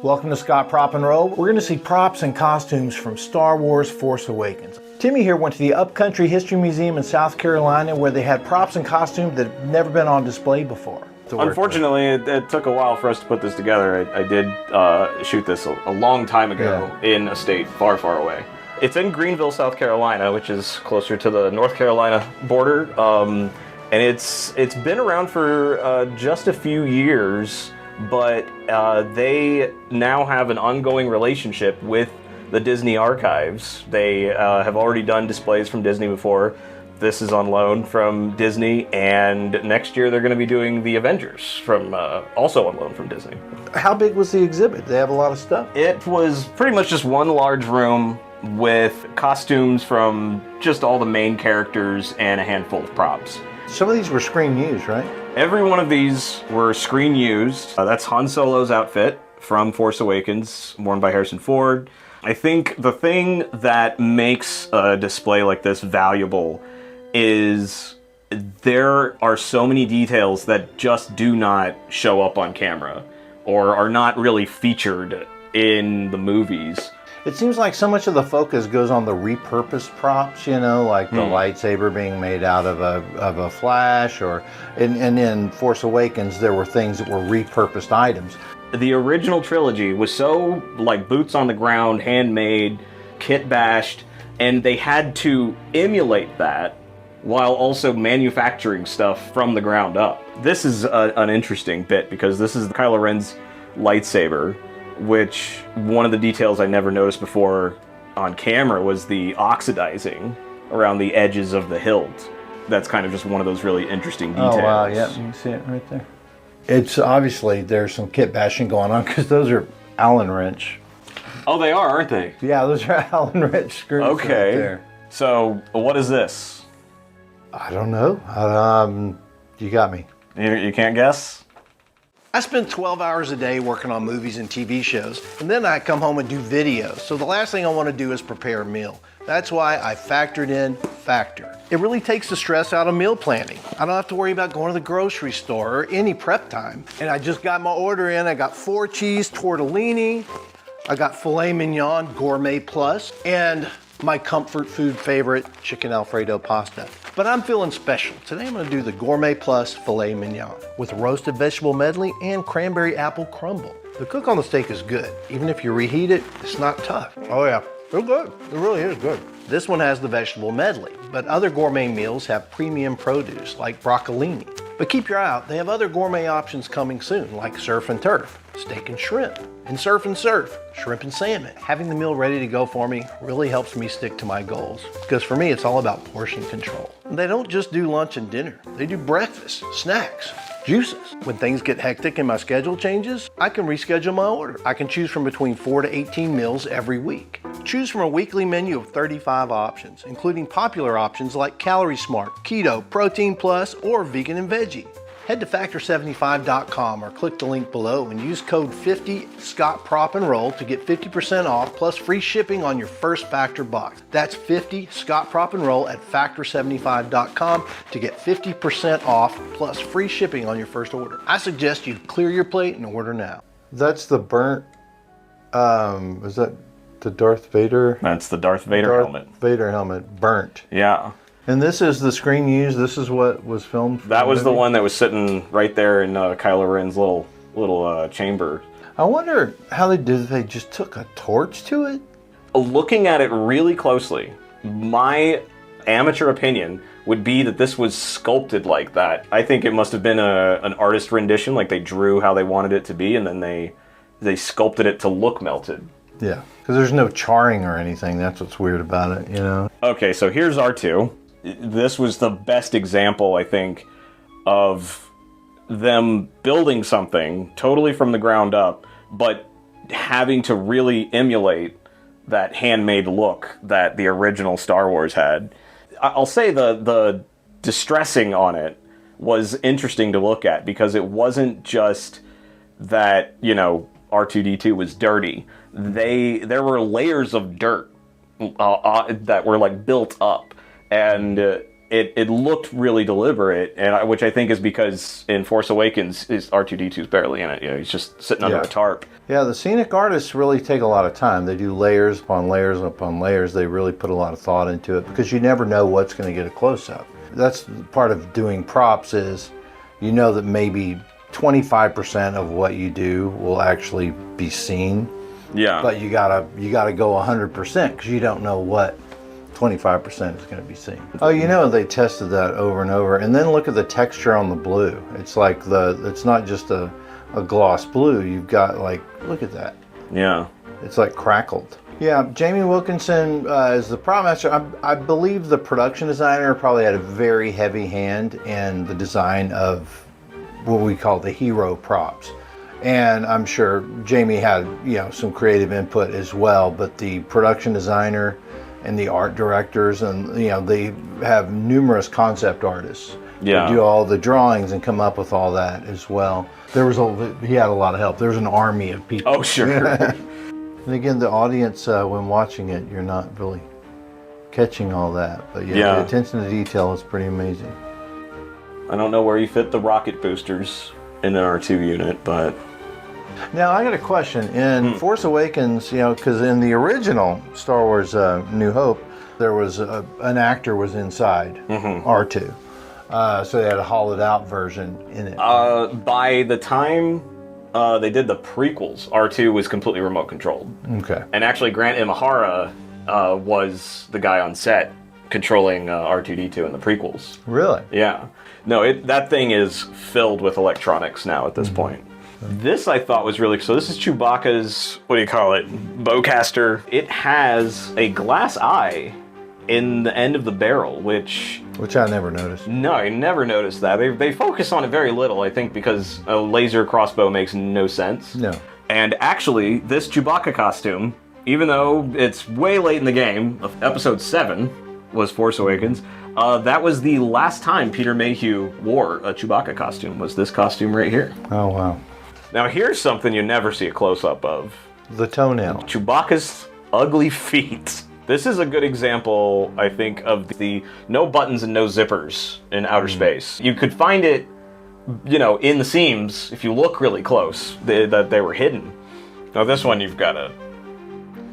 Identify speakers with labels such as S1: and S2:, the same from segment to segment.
S1: Welcome to Scott Prop and Roll. We're going to see props and costumes from Star Wars Force Awakens. Timmy here went to the Upcountry History Museum in South Carolina where they had props and costumes that have never been on display before.
S2: Unfortunately, it took a while for us to put this together. I did shoot this a long time ago in a state far, far away. It's in Greenville, South Carolina, which is closer to the North Carolina border. And it's been around for just a few years, but they now have an ongoing relationship with the Disney archives. They have already done displays from Disney before. This is on loan from Disney, and next year they're going to be doing the Avengers from also on loan from Disney.
S1: How big was the exhibit? They have a lot of stuff.
S2: It was pretty much just one large room with costumes from just all the main characters and a handful of props.
S1: Some of these were screen used, right?
S2: Every one of these were screen used. That's Han Solo's outfit from Force Awakens, worn by Harrison Ford. I think the thing that makes a display like this valuable is there are so many details that just do not show up on camera or are not really featured in the movies.
S1: It seems like so much of the focus goes on the repurposed props, you know, like the lightsaber being made out of a flash, or and in Force Awakens there were things that were repurposed items.
S2: The original trilogy was so like boots on the ground, handmade, kit bashed, and they had to emulate that while also manufacturing stuff from the ground up. This is an interesting bit because this is Kylo Ren's lightsaber, which one of the details I never noticed before on camera was the oxidizing around the edges of the hilt. That's kind of just one of those really interesting details.
S1: Oh wow, yeah, you can see it right there. It's obviously there's some kit bashing going on because those are Allen wrench.
S2: Oh, they are, aren't they?
S1: Yeah, those are Allen wrench screws.
S2: Okay.
S1: Right there.
S2: So what is this?
S1: I don't know. You got me.
S2: You can't guess?
S1: I spend 12 hours a day working on movies and TV shows, and then I come home and do videos. So the last thing I want to do is prepare a meal. That's why I factored in Factor. It really takes the stress out of meal planning. I don't have to worry about going to the grocery store or any prep time. And I just got my order in. I got 4 cheese tortellini. I got filet mignon gourmet plus, and my comfort food favorite, chicken Alfredo pasta. But I'm feeling special. Today I'm gonna do the Gourmet Plus filet mignon with roasted vegetable medley and cranberry apple crumble. The cook on the steak is good. Even if you reheat it, it's not tough. Oh yeah, they're good. It really is good. This one has the vegetable medley, but other gourmet meals have premium produce like broccolini. But keep your eye out, they have other gourmet options coming soon, like surf and turf, steak and shrimp, and surf, shrimp and salmon. Having the meal ready to go for me really helps me stick to my goals, because for me, it's all about portion control. They don't just do lunch and dinner. They do breakfast, snacks, juices. When things get hectic and my schedule changes, I can reschedule my order. I can choose from between 4 to 18 meals every week. Choose from a weekly menu of 35 options, including popular options like Calorie Smart, Keto, Protein Plus, or Vegan and Veggie. Head to factor75.com or click the link below and use code 50 Scott Prop and Roll to get 50% off plus free shipping on your first Factor box. That's 50 Scott Prop and Roll at factor75.com to get 50% off plus free shipping on your first order. I suggest you clear your plate and order now. That's the burnt, is that the Darth Vader?
S2: That's the Darth Vader helmet.
S1: Vader helmet, burnt.
S2: Yeah.
S1: And this is the screen used. This is what was filmed.
S2: That was the one that was sitting right there in Kylo Ren's little chamber.
S1: I wonder how they did. They just took a torch to it.
S2: Looking at it really closely, my amateur opinion would be that this was sculpted like that. I think it must have been an artist rendition, like they drew how they wanted it to be, and then they sculpted it to look melted.
S1: Yeah, because there's no charring or anything. That's what's weird about it, you know.
S2: Okay, so here's R2. This was the best example, I think, of them building something totally from the ground up, but having to really emulate that handmade look that the original Star Wars had. I'll say the distressing on it was interesting to look at because it wasn't just that, you know, R2-D2 was dirty. There were layers of dirt that were like built up. And it looked really deliberate, and which I think is because in Force Awakens, R2-D2's barely in it. You know, he's just sitting under a tarp.
S1: Yeah, the scenic artists really take a lot of time. They do layers upon layers upon layers. They really put a lot of thought into it because you never know what's going to get a close-up. That's part of doing props is you know that maybe 25% of what you do will actually be seen.
S2: Yeah.
S1: But you gotta go 100% because you don't know what 25% is going to be seen. Oh, you know, they tested that over and over. And then look at the texture on the blue. It's like it's not just a gloss blue. You've got like, look at that.
S2: Yeah.
S1: It's like crackled. Yeah, Jamie Wilkinson is the prop master. I believe the production designer probably had a very heavy hand in the design of what we call the hero props. And I'm sure Jamie had, you know, some creative input as well, but the production designer and the art directors, and you know, they have numerous concept artists.
S2: Yeah.
S1: Who do all the drawings and come up with all that as well. He had a lot of help. There was an army of people.
S2: Oh, sure.
S1: And again, the audience, when watching it, you're not really catching all that. But yeah, the attention to detail is pretty amazing.
S2: I don't know where you fit the rocket boosters in an R2 unit, but...
S1: Now, I got a question. In Force Awakens, you know, because in the original Star Wars New Hope, there was an actor was inside R2. So they had a hollowed out version in it.
S2: By the time they did the prequels, R2 was completely remote controlled.
S1: Okay.
S2: And actually, Grant Imahara was the guy on set controlling R2-D2 in the prequels.
S1: Really?
S2: Yeah. No, that thing is filled with electronics now at this point. This I thought was really... So this is Chewbacca's, what do you call it, bowcaster. It has a glass eye in the end of the barrel, which
S1: I never noticed.
S2: No, I never noticed that. They focus on it very little, I think, because a laser crossbow makes no sense.
S1: No.
S2: And actually, this Chewbacca costume, even though it's way late in the game, episode 7 was Force Awakens, that was the last time Peter Mayhew wore a Chewbacca costume, was this costume right here.
S1: Oh, wow.
S2: Now here's something you never see a close-up of.
S1: The toenail.
S2: Chewbacca's ugly feet. This is a good example, I think, of the no buttons and no zippers in outer space. You could find it, you know, in the seams if you look really close, that they were hidden. Now this one, you've got to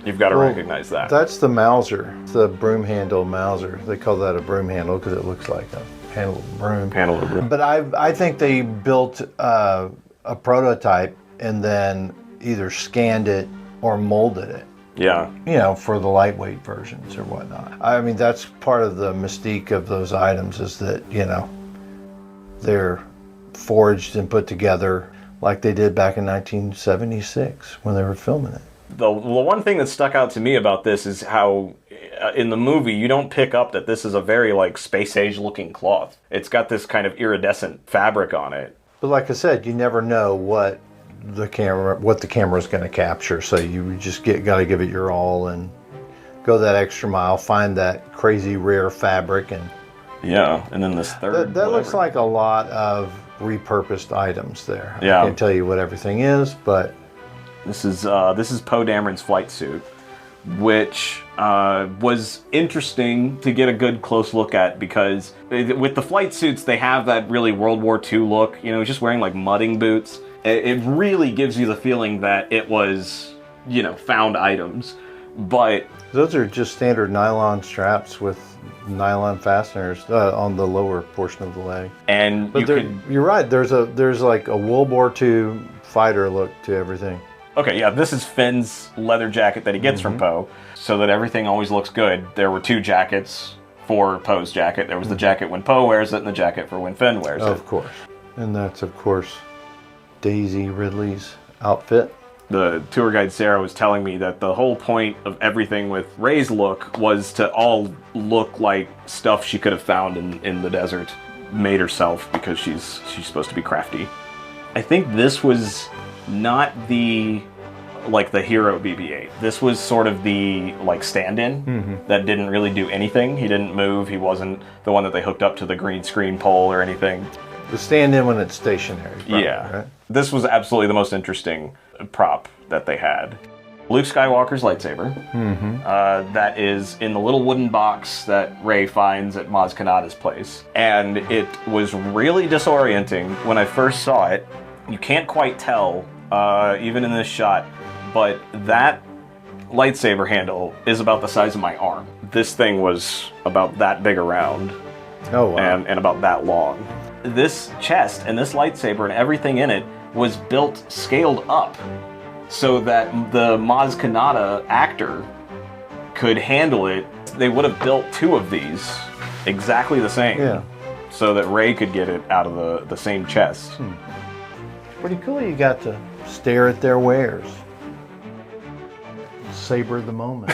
S2: recognize that.
S1: That's the Mauser, the broom handle Mauser. They call that a broom handle because it looks like a handle of broom.
S2: Handle of broom.
S1: But I think they built a prototype and then either scanned it or molded it.
S2: Yeah.
S1: You know, for the lightweight versions or whatnot. I mean, that's part of the mystique of those items is that, you know, they're forged and put together like they did back in 1976 when they were filming it.
S2: The one thing that stuck out to me about this is how in the movie you don't pick up that this is a very like space age looking cloth. It's got this kind of iridescent fabric on it.
S1: But like I said, you never know what the camera is going to capture, so you just got to give it your all and go that extra mile, find that crazy rare fabric, and
S2: yeah. And then this third
S1: that looks like a lot of repurposed items there.
S2: Yeah.
S1: I can't tell you what everything is, but
S2: this is Poe Dameron's flight suit, which was interesting to get a good close look at because with the flight suits they have that really World War II look. You know, just wearing like mudding boots. It really gives you the feeling that it was, you know, found items, but
S1: those are just standard nylon straps with nylon fasteners on the lower portion of the leg.
S2: And
S1: you're right. There's like a World War II fighter look to everything.
S2: Okay, yeah, this is Finn's leather jacket that he gets from Poe, so that everything always looks good. There were 2 jackets for Poe's jacket. There was the jacket when Poe wears it, and the jacket for when Finn wears it.
S1: Of course, and that's of course Daisy Ridley's outfit.
S2: The tour guide Sarah was telling me that the whole point of everything with Rey's look was to all look like stuff she could have found in the desert, made herself because she's supposed to be crafty. I think this was not the hero BB-8. This was sort of the like stand-in that didn't really do anything. He didn't move. He wasn't the one that they hooked up to the green screen pole or anything.
S1: The stand-in when it's stationary. Probably,
S2: yeah.
S1: Right?
S2: This was absolutely the most interesting prop that they had. Luke Skywalker's lightsaber. That is in the little wooden box that Rey finds at Maz Kanata's place. And it was really disorienting when I first saw it. You can't quite tell, even in this shot, but that lightsaber handle is about the size of my arm. This thing was about that big around.
S1: Oh, wow.
S2: And about that long. This chest and this lightsaber and everything in it was built scaled up so that the Maz Kanata actor could handle it. They would have built 2 of these exactly the same,
S1: Yeah.
S2: so that Rey could get it out of the same chest.
S1: Pretty cool you got to stare at their wares. Savor the moment.